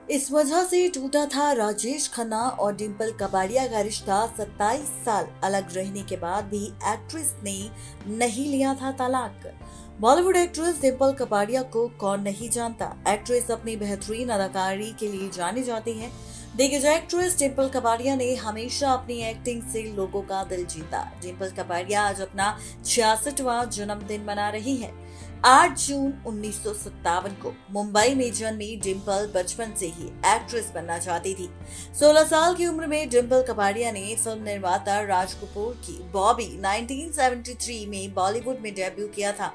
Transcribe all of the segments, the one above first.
इस वजह से टूटा था राजेश खन्ना और डिंपल कपाड़िया का रिश्ता। 27 साल अलग रहने के बाद भी एक्ट्रेस ने नहीं लिया था तलाक। बॉलीवुड एक्ट्रेस डिंपल कपाड़िया को कौन नहीं जानता। एक्ट्रेस अपनी बेहतरीन अदाकारी के लिए जानी जाती हैं। दिग्गज एक्ट्रेस डिंपल कपाड़िया ने हमेशा अपनी एक्टिंग से लोगों का दिल जीता। डिंपल कपाड़िया आज अपना 66वां जन्मदिन मना रही है। 8 जून 1957 को मुंबई में जन्मी डिंपल बचपन से ही एक्ट्रेस बनना चाहती थी। 16 साल की उम्र में डिंपल कपाड़िया ने फिल्म निर्माता राज कपूर की बॉबी 1973 में बॉलीवुड में डेब्यू किया था।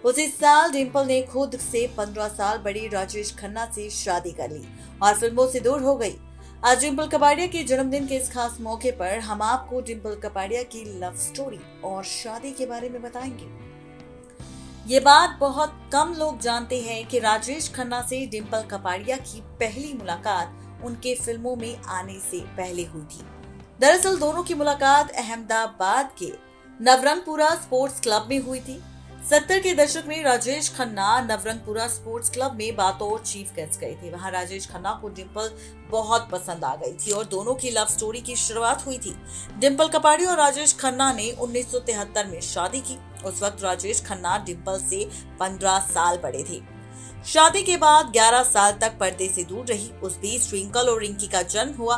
उसी साल डिंपल ने खुद से 15 साल बड़ी राजेश खन्ना से शादी कर ली और फिल्मों से दूर हो गई। आज डिंपल कपाड़िया के जन्मदिन के इस खास मौके पर हम आपको डिंपल कपाड़िया की लव स्टोरी और शादी के बारे में बताएंगे। ये बात बहुत कम लोग जानते हैं कि राजेश खन्ना से डिंपल कपाड़िया की पहली मुलाकात उनके फिल्मों में आने से पहले हुई थी। दरअसल दोनों की मुलाकात अहमदाबाद के नवरंगपुरा स्पोर्ट्स क्लब में हुई थी। 70 के दशक में राजेश खन्ना नवरंगपुरा स्पोर्ट्स क्लब में बतौर चीफ गेस्ट गए थे। वहां राजेश खन्ना को डिंपल बहुत पसंद आ गई थी और दोनों की लव स्टोरी की शुरुआत हुई थी। डिंपल कपाड़िया और राजेश खन्ना ने 1973 में शादी की। उस वक्त राजेश खन्ना डिंपल से 15 साल बड़े थे। शादी के बाद 11 साल तक पर्दे से दूर रही। उस बीच ट्विंकल और रिंकी का जन्म हुआ।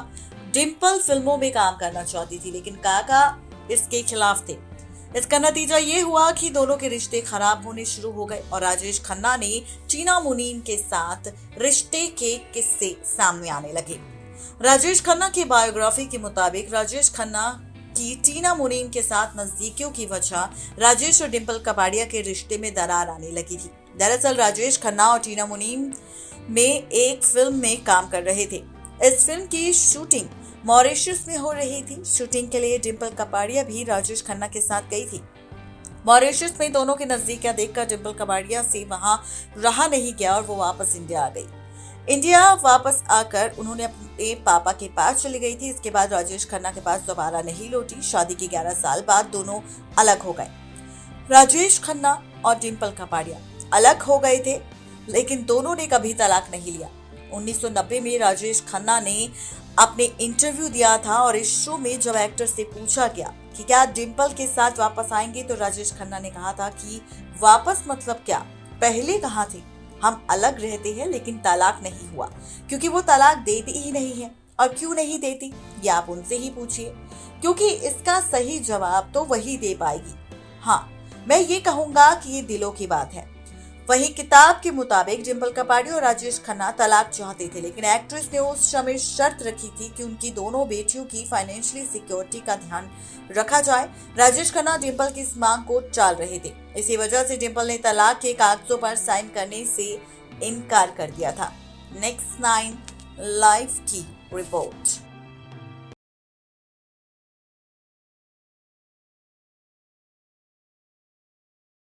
डिंपल फिल्मों में काम करना चाहती थी, लेकिन काका इसके खिलाफ थे। इसका नतीजा ये हुआ कि दोनों के रिश्ते खराब होने शुरू हो गए और राजेश खन्ना ने टीना मुनीम के साथ रिश्ते के किस्से सामने आने लगे। राजेश खन्ना की बायोग्राफी के मुताबिक राजेश खन्ना की टीना मुनीम के साथ नजदीकियों की वजह राजेश और डिंपल कपाड़िया के रिश्ते में दरार आने लगी थी। दरअसल राजेश खन्ना और टीना मुनीम में एक फिल्म में काम कर रहे थे। इस फिल्म की शूटिंग मॉरिशस में हो रही थी। शूटिंग के लिए डिंपल कपाड़िया भी राजेश खन्ना के साथ गई थी। मॉरिशस में दोनों के नजदीकियां देखकर डिंपल कपाड़िया से वहां रहा नहीं गया और वो वापस इंडिया आ गई। इंडिया वापस आकर उन्होंने अपने पापा के पास चली गई थी। इसके बाद राजेश खन्ना के पास दोबारा नहीं लौटी। शादी के 11 साल बाद दोनों अलग हो गए। राजेश खन्ना और डिंपल कपाड़िया अलग हो गए थे, लेकिन दोनों ने कभी तलाक नहीं लिया। 1990 में राजेश खन्ना ने अपने इंटरव्यू दिया था और इस शो में जब एक्टर से पूछा गया कि क्या डिंपल के साथ वापस आएंगे, तो राजेश खन्ना ने कहा था कि वापस मतलब क्या, पहले कहाँ थे, हम अलग रहते हैं लेकिन तलाक नहीं हुआ, क्योंकि वो तलाक देती ही नहीं है। और क्यों नहीं देती ये आप उनसे ही पूछिए, क्योंकि इसका सही जवाब तो वही दे पाएगी। हाँ, मैं ये कहूंगा कि ये दिलों की बात है। वहीं किताब के मुताबिक डिंपल कपाड़िया और राजेश खन्ना तलाक चाहते थे, लेकिन एक्ट्रेस ने उस समय शर्त रखी थी कि उनकी दोनों बेटियों की फाइनेंशियली सिक्योरिटी का ध्यान रखा जाए। राजेश खन्ना डिंपल की इस मांग को टाल रहे थे। इसी वजह से डिंपल ने तलाक के कागजों पर साइन करने से इनकार कर दिया था। नेक्स्ट 9 लाइव की रिपोर्ट।